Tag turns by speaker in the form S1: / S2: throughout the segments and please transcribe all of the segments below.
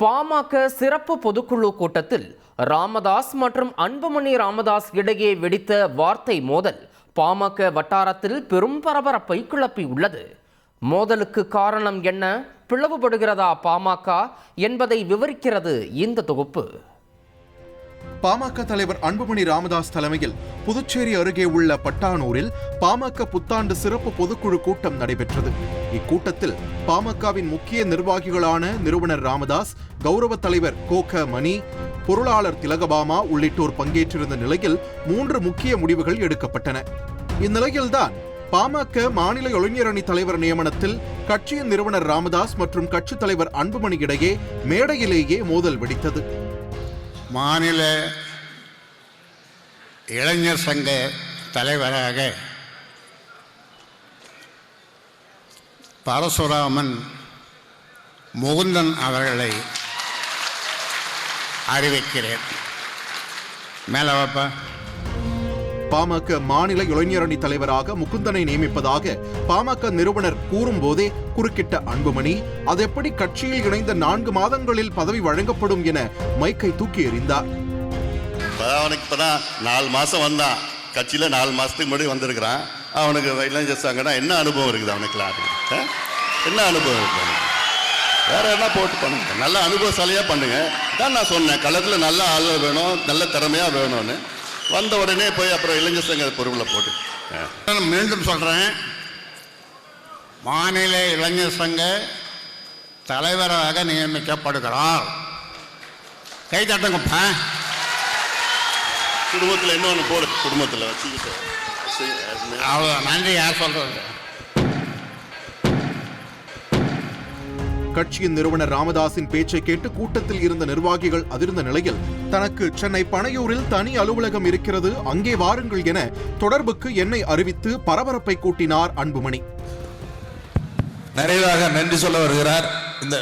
S1: பாமக சிறப்பு பொதுக்குழு கூட்டத்தில் ராமதாஸ் மற்றும் அன்புமணி ராமதாஸ் இடையே வெடித்த வார்த்தை மோதல் பாமக வட்டாரத்தில் பெரும் பரபரப்பை கிளப்பியுள்ளது. மோதலுக்கு காரணம் என்ன, பிளவுபடுகிறதா பாமக என்பதை விவரிக்கிறது இந்த தொகுப்பு.
S2: பாமக தலைவர் அன்புமணி ராமதாஸ் தலைமையில் புதுச்சேரி அருகே உள்ள பட்டானூரில் பாமக புத்தாண்டு சிறப்பு பொதுக்குழு கூட்டம் நடைபெற்றது. இக்கூட்டத்தில் பாமகவின் முக்கிய நிர்வாகிகளான நிறுவனர் ராமதாஸ், கௌரவ தலைவர் கோக மணி, பொருளாளர் திலகபாமா உள்ளிட்டோர் பங்கேற்றிருந்த நிலையில் 3 முக்கிய முடிவுகள் எடுக்கப்பட்டன. இந்நிலையில்தான் பாமக மாநில இளைஞரணி தலைவர் நியமனத்தில் கட்சியின் நிறுவனர் ராமதாஸ் மற்றும் கட்சி தலைவர் அன்புமணி இடையே மேடையிலேயே மோதல் வெடித்தது.
S3: மாநில இளைஞர் சங்க தலைவராக பரசுராமன் முகுந்தன் அவர்களை அறிவிக்கிறேன். மேலவாப்பா.
S2: பாமக மாநில இளைஞரணி தலைவராக முகுந்தனை நியமிப்பதாக பாமக நிறுவனர் கூறும்போதே குறுக்கிட்ட அன்புமணி, அது எப்படி கட்சியில் இணைந்த 4 மாதங்களில் பதவி வழங்கப்படும் என மைக்கை தூக்கி எறிந்தார்.
S4: அவனுக்கு இப்பதான் 4 மாசம் வந்தான், கட்சியில 4 மாசத்துக்கு முன்னாடி வந்திருக்கிறான். அவனுக்கு இளைஞர் சங்கம்னா என்ன அனுபவம் இருக்குது அவனுக்குலாம்? என்ன அனுபவம் இருக்கு அவனுக்கு? வேற என்ன போட்டு பண்ணுங்க, நல்ல அனுபவசாலியா பண்ணுங்க தான் நான் சொன்னேன். களத்துல நல்ல ஆள் வேணும், நல்ல திறமையா வேணும்னு. வந்த உடனே போய் அப்புறம் இளைஞர் சங்க பொறுப்புல போட்டு
S3: மீண்டும் சொல்றேன், மாநில இளைஞர் சங்க தலைவராக நியமிக்கப்படுகிறார். கை தட்டுங்கப்பா.
S4: குடும்பத்தில் இன்னொன்று போடு, குடும்பத்தில் வச்சுக்கிட்டு
S3: அவ்வளோ. நன்றி. யார் சொல்றது?
S2: கட்சியின் நிறுவனர் ராமதாஸின் பேச்சை கேட்டு கூட்டத்தில் இருந்த நிர்வாகிகள் அதிர்ந்த நிலையில் தனக்கு சென்னை பனையூரில் தனி அலுவலகம் இருக்கிறது, அங்கே வாருங்கள் என தொடர்புக்கு என்னை அறிவித்து பரபரப்பை கூட்டினார் அன்புமணி.
S5: நிறைவாக நன்றி சொல்ல வருகிறார். இந்த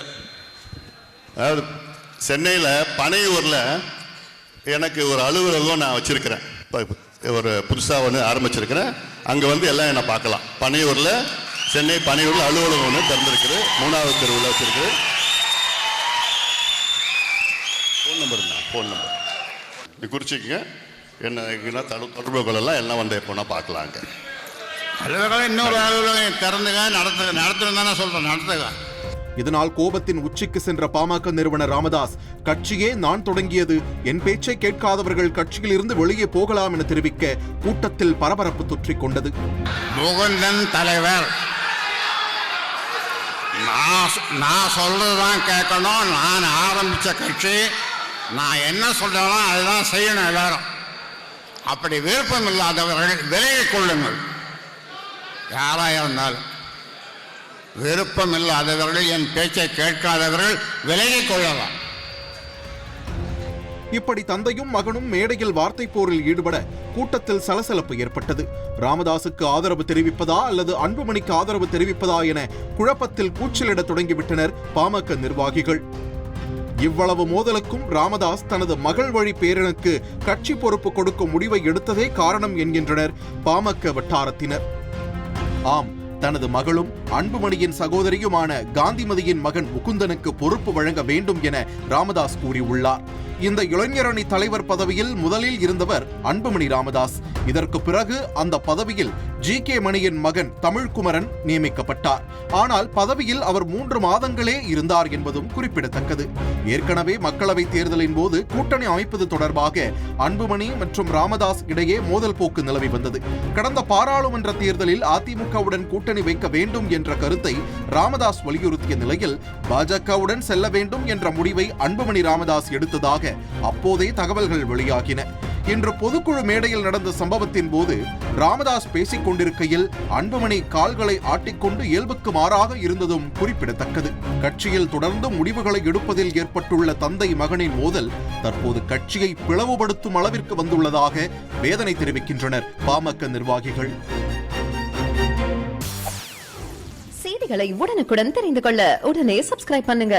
S4: சென்னையில் பனையூர்ல எனக்கு ஒரு அலுவலகம் நான் வச்சிருக்கிறேன். ஒரு புதுசாக ஒன்று ஆரம்பிச்சிருக்கிறேன். அங்கே வந்து எல்லாம் என்ன பார்க்கலாம். பனையூரில், சென்னை பனையூரில் அலுவலகம் ஒன்று திறந்திருக்குது. 3வது தெருவில் வச்சிருக்கு. ஃபோன் நம்பர் நீ குறிச்சிக்கங்க. என்ன தொடர்பு கொள்ளலாம், எல்லாம் வந்து எப்போனா பார்க்கலாங்க.
S3: அலுவலகம் இன்னொரு அலுவலகம் திறந்துங்க, நடத்துங்க தானே சொல்கிறேன், நடத்துங்க.
S2: இதனால் கோபத்தின் உச்சிக்கு சென்ற பாமக நிறுவனர் ராமதாஸ், கட்சியே நான் தொடங்கியது, என் பேச்சை கேட்காதவர்கள் கட்சியில் இருந்து வெளியே போகலாம் என தெரிவிக்க கூட்டத்தில் பரபரப்பு தொற்றிக் கொண்டது.
S3: முகுந்தன் தலைவர், நான் சொல்றதுதான் கேட்கணும். நான் ஆரம்பிச்ச கட்சி, நான் என்ன சொல்றேனோ அதுதான் செய்யணும் எல்லாரும். அப்படி விருப்பம் இல்லாதவர்கள் விலகிக் கொள்ளுங்கள். யாராக இருந்தாலும் விருப்பம் இல்லாதவர்கள், என் பேச்சை கேட்காதவர்கள் விலகிக் கொள்ளலாம்.
S2: இப்படி தந்தையும் மகனும் மேடையில் வார்த்தை போரில் ஈடுபட கூட்டத்தில் சலசலப்பு ஏற்பட்டது. ராமதாசுக்கு ஆதரவு தெரிவிப்பதா அல்லது அன்புமணிக்கு ஆதரவு தெரிவிப்பதா என குழப்பத்தில் கூச்சலிட தொடங்கிவிட்டனர் பாமக நிர்வாகிகள். இவ்வளவு மோதலுக்கும் ராமதாஸ் தனது மகள் வழி பேரனுக்கு கட்சி பொறுப்பு கொடுக்கும் முடிவை எடுத்ததே காரணம் என்கின்றனர் பாமக வட்டாரத்தினர். ஆம், தனது மகளும் அன்புமணியின் சகோதரியுமான காந்திமதியின் மகன் முகுந்தனுக்கு பொறுப்பு வழங்க வேண்டும் என ராமதாஸ் கூறியுள்ளார். இந்த இளைஞரணி தலைவர் பதவியில் முதலில் இருந்தவர் அன்புமணி ராமதாஸ். இதற்கு பிறகு அந்த பதவியில் GK மணியின் மகன் தமிழ்குமரன் நியமிக்கப்பட்டார். ஆனால் பதவியில் அவர் 3 மாதங்களே இருந்தார் என்பதும் குறிப்பிடத்தக்கது. ஏற்கனவே மக்களவைத் தேர்தலின் போது கூட்டணி அமைப்பது தொடர்பாக அன்புமணி மற்றும் ராமதாஸ் இடையே மோதல் போக்கு நிலவி வந்தது. கடந்த பாராளுமன்ற தேர்தலில் அதிமுகவுடன் கூட்டணி வைக்க வேண்டும் என்ற கருத்தை ராமதாஸ் வலியுறுத்திய நிலையில் பாஜகவுடன் செல்ல வேண்டும் என்ற முடிவை அன்புமணி ராமதாஸ் எடுத்ததாக அப்போதே தகவல்கள் வெளியாகின. இன்று பொதுக்குழு மேடையில் நடந்த சம்பவத்தின் போது ராமதாஸ் பேசிக் கொண்டிருக்கையில் அன்புமணி கால்களை ஆட்டிக்கொண்டு இயல்புக்கு மாறாக இருந்ததும் குறிப்பிடத்தக்கது. கட்சியில் தொடர்ந்து முடிவுகளை எடுப்பதில் ஏற்பட்டுள்ள தந்தை மகனின் மோதல் தற்போது கட்சியை பிளவுபடுத்தும் அளவிற்கு வந்துள்ளதாக வேதனை தெரிவிக்கின்றனர் பாமக நிர்வாகிகள்.
S6: செய்திகளை உடனுக்குடன் தெரிந்து கொள்ள உடனே சப்ஸ்கிரைப் பண்ணுங்க.